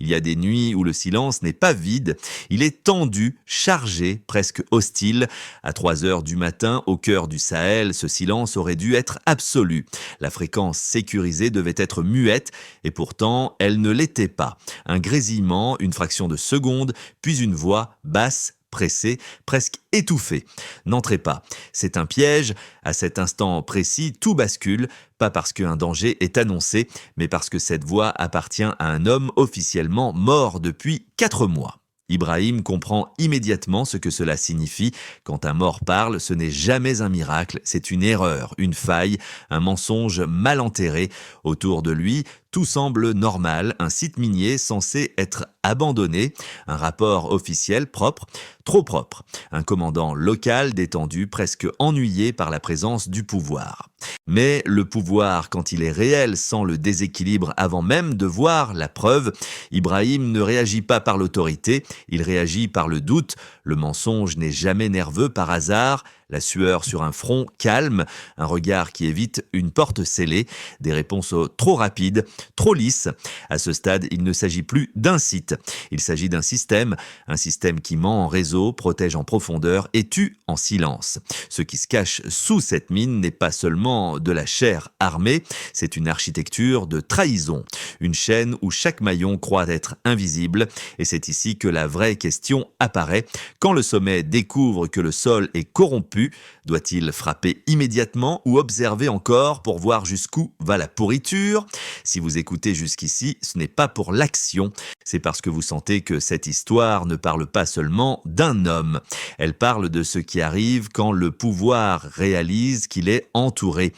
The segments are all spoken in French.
Il y a des nuits où le silence n'est pas vide, il est tendu, chargé, presque hostile. À 3 heures du matin, au cœur du Sahel, ce silence aurait dû être absolu. La fréquence sécurisée devait être muette, et pourtant, elle ne l'était pas. Un grésillement, une fraction de seconde, puis une voix basse, pressée, presque étouffée. N'entrez pas. C'est un piège. À cet instant précis, tout bascule, pas parce qu'un danger est annoncé, mais parce que cette voix appartient à un homme officiellement mort depuis 4 mois. Ibrahim comprend immédiatement ce que cela signifie. Quand un mort parle, ce n'est jamais un miracle, c'est une erreur, une faille, un mensonge mal enterré. Autour de lui, tout semble normal, un site minier censé être abandonné, un rapport officiel propre, trop propre, un commandant local détendu, presque ennuyé par la présence du pouvoir. Mais le pouvoir, quand il est réel, sent le déséquilibre avant même de voir la preuve. Ibrahim ne réagit pas par l'autorité, il réagit par le doute. Le mensonge n'est jamais nerveux par hasard. La sueur sur un front calme, un regard qui évite une porte scellée, des réponses trop rapides, trop lisses. À ce stade, il ne s'agit plus d'un site. Il s'agit d'un système qui ment en réseau, protège en profondeur et tue en silence. Ce qui se cache sous cette mine n'est pas seulement de la chair armée, c'est une architecture de trahison. Une chaîne où chaque maillon croit être invisible, et c'est ici que la vraie question apparaît. Quand le sommet découvre que le sol est corrompu, doit-il frapper immédiatement ou observer encore pour voir jusqu'où va la pourriture? Si vous écoutez jusqu'ici, ce n'est pas pour l'action, c'est parce que vous sentez que cette histoire ne parle pas seulement d'un homme. Elle parle de ce qui arrive quand le pouvoir réalise qu'il est entouré.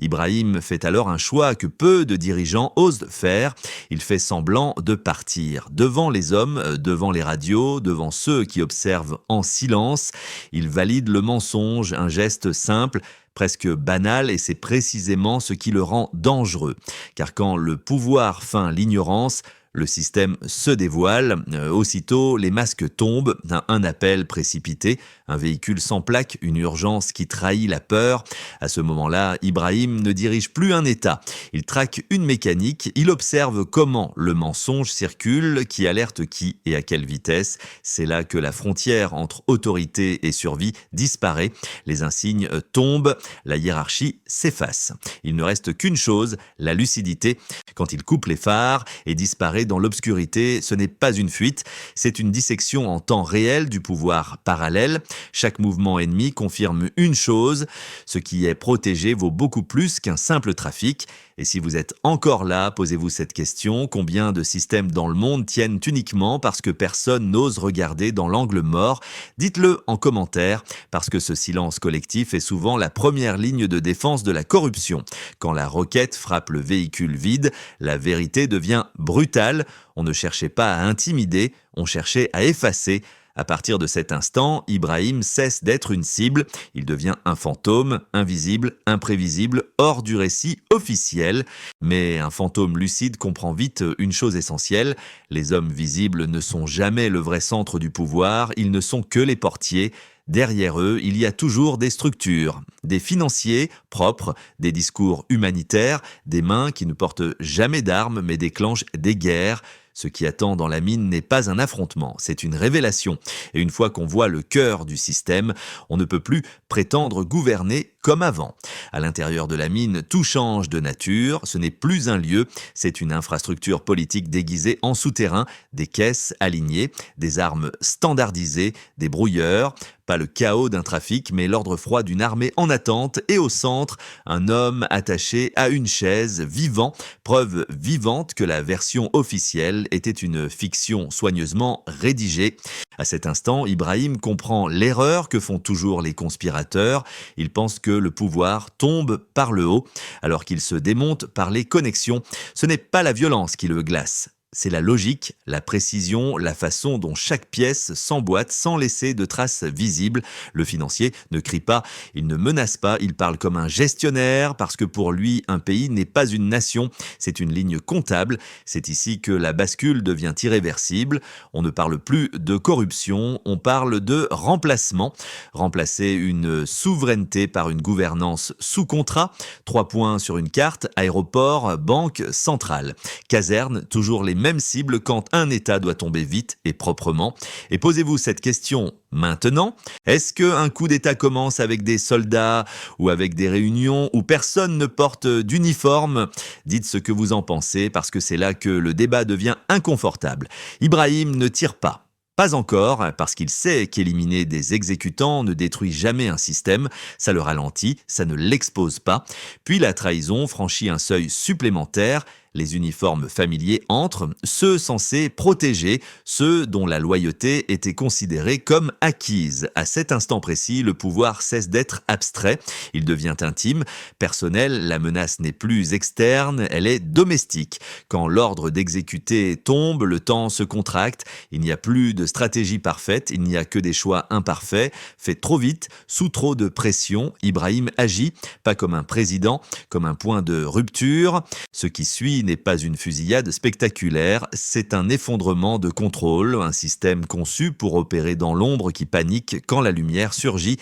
Ibrahim fait alors un choix que peu de dirigeants osent faire. Il fait semblant de partir. Devant les hommes, devant les radios, devant ceux qui observent en silence, il valide le mensonge, un geste simple, presque banal, et c'est précisément ce qui le rend dangereux. Car quand le pouvoir feint l'ignorance, le système se dévoile. Aussitôt, les masques tombent. Un appel précipité, un véhicule sans plaque, une urgence qui trahit la peur. À ce moment-là, Ibrahim ne dirige plus un État. Il traque une mécanique. Il observe comment le mensonge circule, qui alerte qui et à quelle vitesse. C'est là que la frontière entre autorité et survie disparaît. Les insignes tombent. La hiérarchie s'efface. Il ne reste qu'une chose, la lucidité. Quand il coupe les phares et disparaît dans l'obscurité, ce n'est pas une fuite, c'est une dissection en temps réel du pouvoir parallèle. Chaque mouvement ennemi confirme une chose, ce qui est protégé vaut beaucoup plus qu'un simple trafic. Et si vous êtes encore là, posez-vous cette question, combien de systèmes dans le monde tiennent uniquement parce que personne n'ose regarder dans l'angle mort? Dites-le en commentaire, parce que ce silence collectif est souvent la première ligne de défense de la corruption. Quand la roquette frappe le véhicule vide, la vérité devient brutale. On ne cherchait pas à intimider, on cherchait à effacer. À partir de cet instant, Ibrahim cesse d'être une cible. Il devient un fantôme, invisible, imprévisible, hors du récit officiel. Mais un fantôme lucide comprend vite une chose essentielle. Les hommes visibles ne sont jamais le vrai centre du pouvoir, ils ne sont que les portiers. Derrière eux, il y a toujours des structures, des financiers propres, des discours humanitaires, des mains qui ne portent jamais d'armes mais déclenchent des guerres. Ce qui attend dans la mine n'est pas un affrontement, c'est une révélation. Et une fois qu'on voit le cœur du système, on ne peut plus prétendre gouverner comme avant. À l'intérieur de la mine, tout change de nature, ce n'est plus un lieu, c'est une infrastructure politique déguisée en souterrain, des caisses alignées, des armes standardisées, des brouilleurs. Pas le chaos d'un trafic, mais l'ordre froid d'une armée en attente, et au centre, un homme attaché à une chaise, vivant, preuve vivante que la version officielle était une fiction soigneusement rédigée. À cet instant, Ibrahim comprend l'erreur que font toujours les conspirateurs. Ils pensent que le pouvoir tombe par le haut, alors qu'il se démonte par les connexions. Ce n'est pas la violence qui le glace. C'est la logique, la précision, la façon dont chaque pièce s'emboîte sans laisser de traces visibles. Le financier ne crie pas, il ne menace pas, il parle comme un gestionnaire parce que pour lui, un pays n'est pas une nation, c'est une ligne comptable. C'est ici que la bascule devient irréversible. On ne parle plus de corruption, on parle de remplacement. Remplacer une souveraineté par une gouvernance sous contrat. 3 points sur une carte, aéroport, banque, centrale. Caserne, toujours les mêmes cibles quand un État doit tomber vite et proprement. Et posez-vous cette question maintenant. Est-ce qu'un coup d'État commence avec des soldats ou avec des réunions où personne ne porte d'uniforme? Dites ce que vous en pensez parce que c'est là que le débat devient inconfortable. Ibrahim ne tire pas. Pas encore, parce qu'il sait qu'éliminer des exécutants ne détruit jamais un système, ça le ralentit, ça ne l'expose pas. Puis la trahison franchit un seuil supplémentaire. Les uniformes familiers entrent, ceux censés protéger, ceux dont la loyauté était considérée comme acquise. À cet instant précis, le pouvoir cesse d'être abstrait, il devient intime, personnel, la menace n'est plus externe, elle est domestique. Quand l'ordre d'exécuter tombe, le temps se contracte, il n'y a plus de stratégie parfaite, il n'y a que des choix imparfaits, faits trop vite, sous trop de pression. Ibrahim agit, pas comme un président, comme un point de rupture. Ce qui suit n'est pas une fusillade spectaculaire, c'est un effondrement de contrôle, un système conçu pour opérer dans l'ombre qui panique quand la lumière surgit.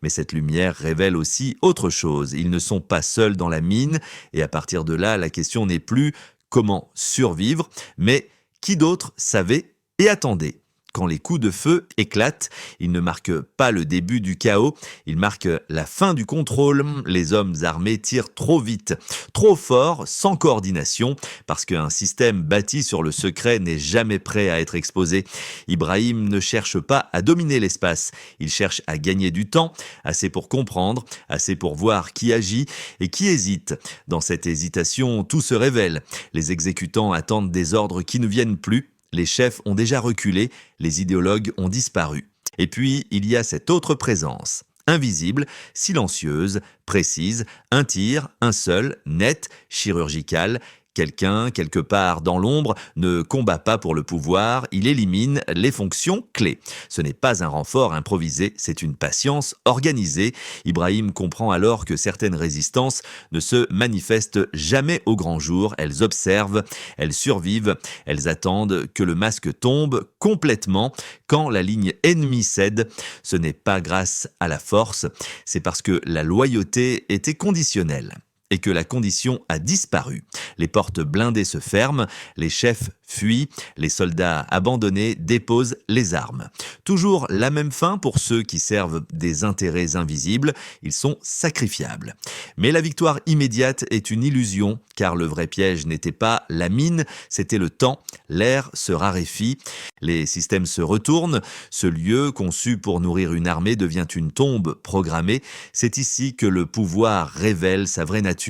Mais cette lumière révèle aussi autre chose. Ils ne sont pas seuls dans la mine, et à partir de là, la question n'est plus comment survivre, mais qui d'autre savait et attendait. Quand les coups de feu éclatent, ils ne marquent pas le début du chaos, ils marquent la fin du contrôle. Les hommes armés tirent trop vite, trop fort, sans coordination, parce qu'un système bâti sur le secret n'est jamais prêt à être exposé. Ibrahim ne cherche pas à dominer l'espace, il cherche à gagner du temps, assez pour comprendre, assez pour voir qui agit et qui hésite. Dans cette hésitation, tout se révèle. Les exécutants attendent des ordres qui ne viennent plus. Les chefs ont déjà reculé, les idéologues ont disparu. Et puis, il y a cette autre présence, invisible, silencieuse, précise, un tir, un seul, net, chirurgical. Quelqu'un, quelque part dans l'ombre, ne combat pas pour le pouvoir, il élimine les fonctions clés. Ce n'est pas un renfort improvisé, c'est une patience organisée. Ibrahim comprend alors que certaines résistances ne se manifestent jamais au grand jour, elles observent, elles survivent, elles attendent que le masque tombe complètement quand la ligne ennemie cède. Ce n'est pas grâce à la force, c'est parce que la loyauté était conditionnelle et que la condition a disparu. Les portes blindées se ferment, les chefs fuient, les soldats abandonnés déposent les armes. Toujours la même fin pour ceux qui servent des intérêts invisibles, ils sont sacrifiables. Mais la victoire immédiate est une illusion, car le vrai piège n'était pas la mine, c'était le temps, l'air se raréfie, les systèmes se retournent, ce lieu conçu pour nourrir une armée devient une tombe programmée, c'est ici que le pouvoir révèle sa vraie nature.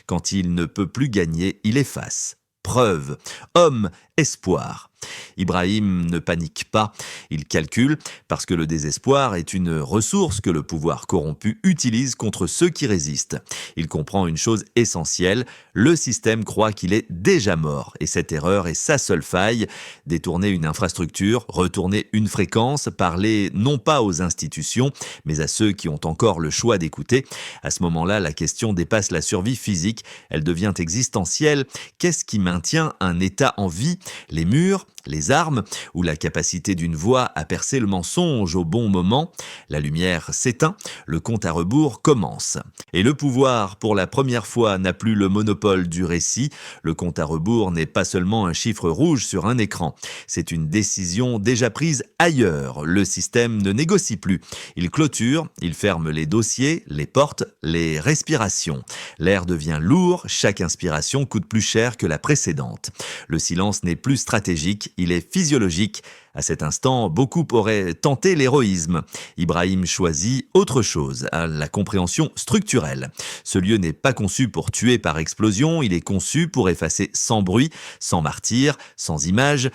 Quand il ne peut plus gagner, il efface. Preuve, homme, espoir. Ibrahim ne panique pas, il calcule, parce que le désespoir est une ressource que le pouvoir corrompu utilise contre ceux qui résistent. Il comprend une chose essentielle, le système croit qu'il est déjà mort, et cette erreur est sa seule faille. Détourner une infrastructure, retourner une fréquence, parler non pas aux institutions, mais à ceux qui ont encore le choix d'écouter. À ce moment-là, la question dépasse la survie physique, elle devient existentielle. Qu'est-ce qui maintient un État en vie? Les murs, les armes ou la capacité d'une voix à percer le mensonge au bon moment? La lumière s'éteint, le compte à rebours commence. Et le pouvoir, pour la première fois, n'a plus le monopole du récit. Le compte à rebours n'est pas seulement un chiffre rouge sur un écran. C'est une décision déjà prise ailleurs. Le système ne négocie plus. Il clôture, il ferme les dossiers, les portes, les respirations. L'air devient lourd, chaque inspiration coûte plus cher que la précédente. Le silence n'est plus stratégique, il est physiologique. À cet instant, beaucoup auraient tenté l'héroïsme. Ibrahim choisit autre chose, la compréhension structurelle. Ce lieu n'est pas conçu pour tuer par explosion, il est conçu pour effacer sans bruit, sans martyr, sans image.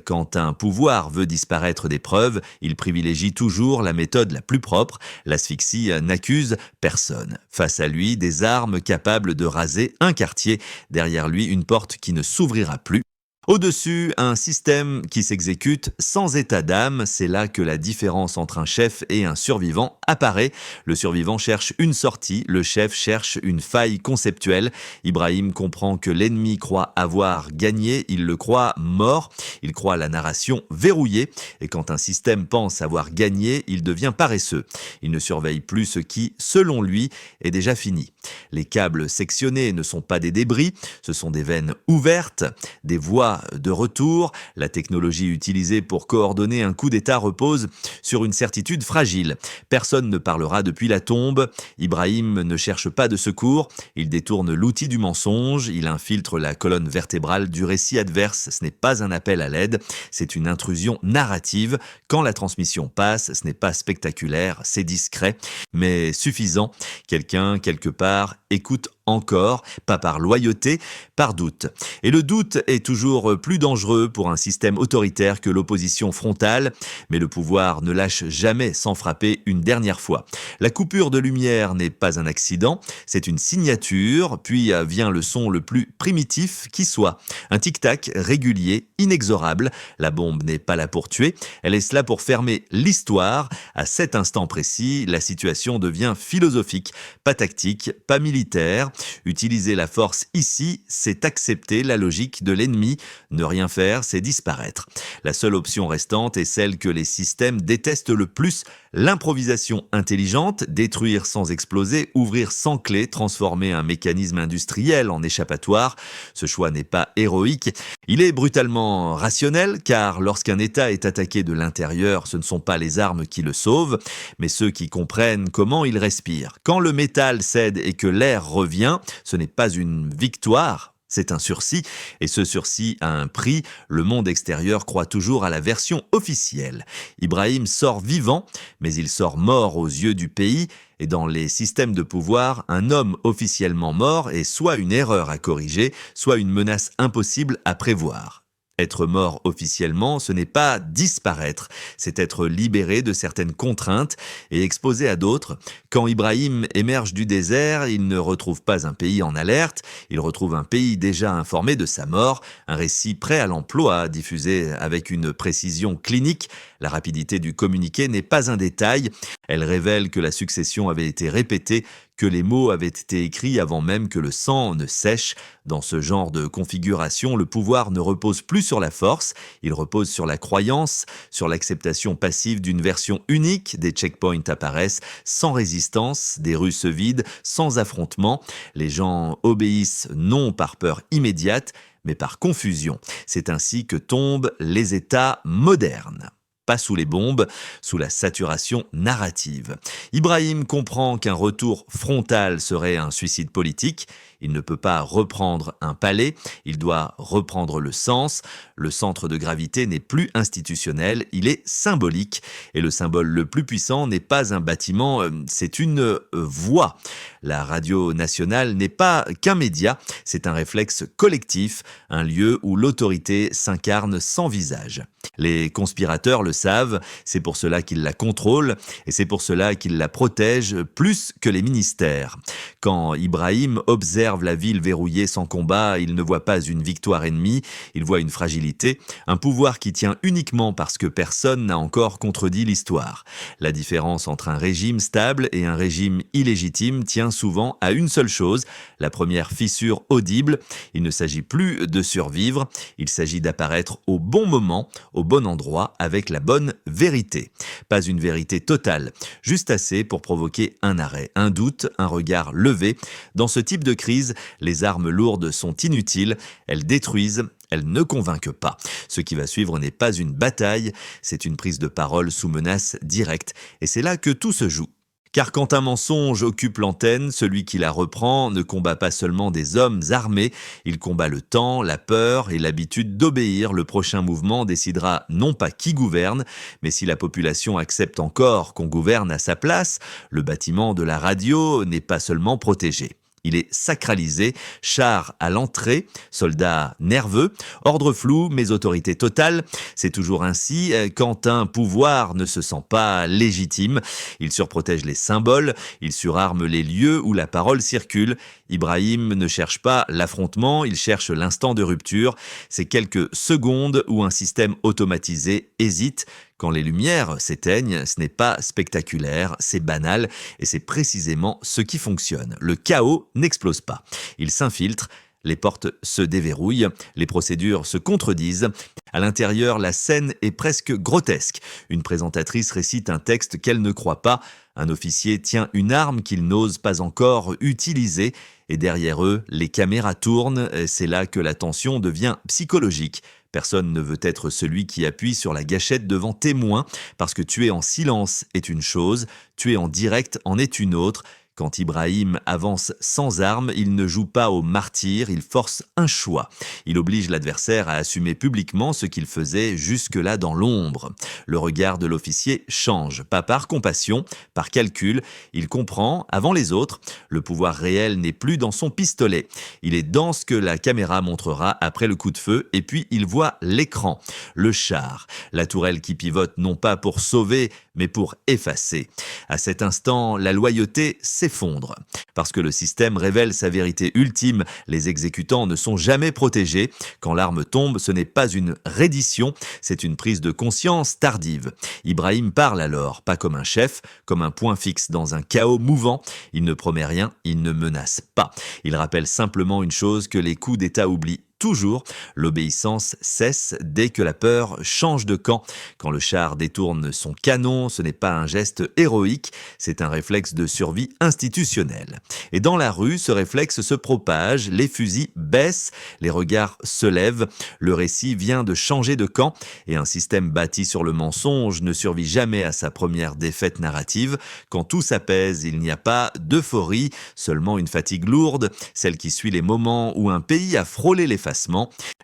Quand un pouvoir veut disparaître des preuves, il privilégie toujours la méthode la plus propre. L'asphyxie n'accuse personne. Face à lui, des armes capables de raser un quartier. Derrière lui, une porte qui ne s'ouvrira plus. Au-dessus, un système qui s'exécute sans état d'âme, c'est là que la différence entre un chef et un survivant apparaît. Le survivant cherche une sortie, le chef cherche une faille conceptuelle. Ibrahim comprend que l'ennemi croit avoir gagné, il le croit mort, il croit la narration verrouillée, et quand un système pense avoir gagné, il devient paresseux. Il ne surveille plus ce qui, selon lui, est déjà fini. Les câbles sectionnés ne sont pas des débris, ce sont des veines ouvertes, des voies soit de retour. La technologie utilisée pour coordonner un coup d'État repose sur une certitude fragile. Personne ne parlera depuis la tombe. Ibrahim ne cherche pas de secours. Il détourne l'outil du mensonge. Il infiltre la colonne vertébrale du récit adverse. Ce n'est pas un appel à l'aide, c'est une intrusion narrative. Quand la transmission passe, ce n'est pas spectaculaire, c'est discret, mais suffisant. Quelqu'un, quelque part, écoute encore, pas par loyauté, par doute. Et le doute est toujours plus dangereux pour un système autoritaire que l'opposition frontale, mais le pouvoir ne lâche jamais sans frapper une dernière fois. La coupure de lumière n'est pas un accident, c'est une signature, puis vient le son le plus primitif qui soit. Un tic-tac régulier, inexorable. La bombe n'est pas là pour tuer, elle est là pour fermer l'histoire. À cet instant précis, la situation devient philosophique, pas tactique, pas militaire. Utiliser la force ici, c'est accepter la logique de l'ennemi. Ne rien faire, c'est disparaître. La seule option restante est celle que les systèmes détestent le plus, l'improvisation intelligente, détruire sans exploser, ouvrir sans clé, transformer un mécanisme industriel en échappatoire. Ce choix n'est pas héroïque, il est brutalement rationnel, car lorsqu'un État est attaqué de l'intérieur, ce ne sont pas les armes qui le sauvent, mais ceux qui comprennent comment il respire. Quand le métal cède et que l'air revient, ce n'est pas une victoire, c'est un sursis, et ce sursis a un prix. Le monde extérieur croit toujours à la version officielle. Ibrahim sort vivant, mais il sort mort aux yeux du pays, et dans les systèmes de pouvoir, un homme officiellement mort est soit une erreur à corriger, soit une menace impossible à prévoir. Être mort officiellement, ce n'est pas disparaître, c'est être libéré de certaines contraintes et exposé à d'autres. Quand Ibrahim émerge du désert, il ne retrouve pas un pays en alerte, il retrouve un pays déjà informé de sa mort, un récit prêt à l'emploi, diffusé avec une précision clinique. La rapidité du communiqué n'est pas un détail, elle révèle que la succession avait été répétée, que les mots avaient été écrits avant même que le sang ne sèche. Dans ce genre de configuration, le pouvoir ne repose plus sur la force, il repose sur la croyance, sur l'acceptation passive d'une version unique. Des checkpoints apparaissent sans résistance, des rues se vident sans affrontement. Les gens obéissent non par peur immédiate, mais par confusion. C'est ainsi que tombent les États modernes. Pas sous les bombes, sous la saturation narrative. Ibrahim comprend qu'un retour frontal serait un suicide politique. Il ne peut pas reprendre un palais, il doit reprendre le sens. Le centre de gravité n'est plus institutionnel, il est symbolique. Et le symbole le plus puissant n'est pas un bâtiment, c'est une voix. La radio nationale n'est pas qu'un média, c'est un réflexe collectif, un lieu où l'autorité s'incarne sans visage. Les conspirateurs le savent, c'est pour cela qu'ils la contrôlent et c'est pour cela qu'ils la protègent plus que les ministères. Quand Ibrahim observe la ville verrouillée sans combat, il ne voit pas une victoire ennemie, il voit une fragilité, un pouvoir qui tient uniquement parce que personne n'a encore contredit l'histoire. La différence entre un régime stable et un régime illégitime tient souvent à une seule chose, la première fissure audible. Il ne s'agit plus de survivre, il s'agit d'apparaître au bon moment, au bon endroit, avec la bonne vérité. Pas une vérité totale, juste assez pour provoquer un arrêt, un doute, un regard levé. Dans ce type de crise, les armes lourdes sont inutiles, elles détruisent, elles ne convainquent pas. Ce qui va suivre n'est pas une bataille, c'est une prise de parole sous menace directe. Et c'est là que tout se joue. Car quand un mensonge occupe l'antenne, celui qui la reprend ne combat pas seulement des hommes armés, il combat le temps, la peur et l'habitude d'obéir. Le prochain mouvement décidera non pas qui gouverne, mais si la population accepte encore qu'on gouverne à sa place, le bâtiment de la radio n'est pas seulement protégé. Il est sacralisé, char à l'entrée, soldats nerveux, ordre flou mais autorité totale. C'est toujours ainsi quand un pouvoir ne se sent pas légitime. Il surprotège les symboles, il surarme les lieux où la parole circule. Ibrahim ne cherche pas l'affrontement, il cherche l'instant de rupture. C'est quelques secondes où un système automatisé hésite. Quand les lumières s'éteignent, ce n'est pas spectaculaire, c'est banal et c'est précisément ce qui fonctionne. Le chaos n'explose pas, il s'infiltre. Les portes se déverrouillent, les procédures se contredisent. À l'intérieur, la scène est presque grotesque. Une présentatrice récite un texte qu'elle ne croit pas. Un officier tient une arme qu'il n'ose pas encore utiliser. Et derrière eux, les caméras tournent. C'est là que la tension devient psychologique. Personne ne veut être celui qui appuie sur la gâchette devant témoin, parce que tuer en silence est une chose, tuer en direct en est une autre. Quand Ibrahim avance sans armes, il ne joue pas au martyr, il force un choix. Il oblige l'adversaire à assumer publiquement ce qu'il faisait jusque-là dans l'ombre. Le regard de l'officier change, pas par compassion, par calcul. Il comprend, avant les autres, le pouvoir réel n'est plus dans son pistolet. Il est dans ce que la caméra montrera après le coup de feu, et puis il voit l'écran, le char, la tourelle qui pivote non pas pour sauver, mais pour effacer. À cet instant, la loyauté s'effondre. Parce que le système révèle sa vérité ultime, les exécutants ne sont jamais protégés. Quand l'arme tombe, ce n'est pas une reddition, c'est une prise de conscience tardive. Ibrahim parle alors, pas comme un chef, comme un point fixe dans un chaos mouvant. Il ne promet rien, il ne menace pas. Il rappelle simplement une chose que les coups d'État oublient toujours, l'obéissance cesse dès que la peur change de camp. Quand le char détourne son canon, ce n'est pas un geste héroïque, c'est un réflexe de survie institutionnelle. Et dans la rue, ce réflexe se propage, les fusils baissent, les regards se lèvent, le récit vient de changer de camp, et un système bâti sur le mensonge ne survit jamais à sa première défaite narrative. Quand tout s'apaise, il n'y a pas d'euphorie, seulement une fatigue lourde, celle qui suit les moments où un pays a frôlé l'effacement.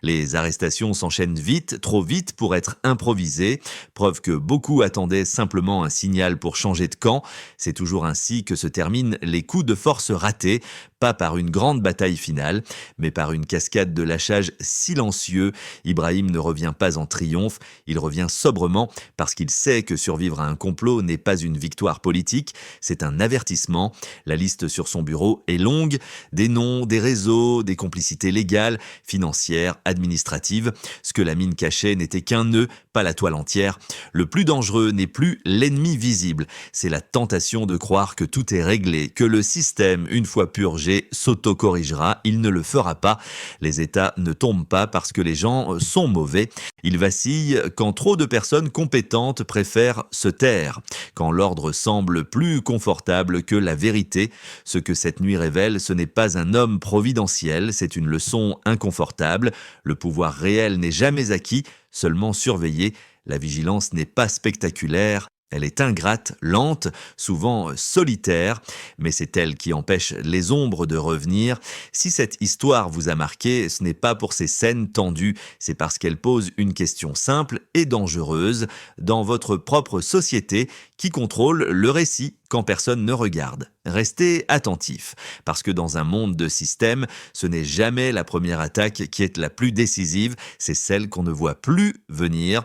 Les arrestations s'enchaînent vite, trop vite pour être improvisées, preuve que beaucoup attendaient simplement un signal pour changer de camp. C'est toujours ainsi que se terminent les coups de force ratés, pas par une grande bataille finale, mais par une cascade de lâchage silencieux. Ibrahim ne revient pas en triomphe, il revient sobrement parce qu'il sait que survivre à un complot n'est pas une victoire politique, c'est un avertissement. La liste sur son bureau est longue, des noms, des réseaux, des complicités légales, financières, administratives. Ce que la mine cachait n'était qu'un nœud, pas la toile entière. Le plus dangereux n'est plus l'ennemi visible, c'est la tentation de croire que tout est réglé, que le système, une fois purgé, s'auto-corrigera. Il ne le fera pas. Les États ne tombent pas parce que les gens sont mauvais. Ils vacillent quand trop de personnes compétentes préfèrent se taire, quand l'ordre semble plus confortable que la vérité. Ce que cette nuit révèle, ce n'est pas un homme providentiel, c'est une leçon inconfortable. Le pouvoir réel n'est jamais acquis, seulement surveillé. La vigilance n'est pas spectaculaire. Elle est ingrate, lente, souvent solitaire, mais c'est elle qui empêche les ombres de revenir. Si cette histoire vous a marqué, ce n'est pas pour ses scènes tendues, c'est parce qu'elle pose une question simple et dangereuse. Dans votre propre société, qui contrôle le récit quand personne ne regarde? Restez attentifs, parce que dans un monde de systèmes, ce n'est jamais la première attaque qui est la plus décisive, c'est celle qu'on ne voit plus venir.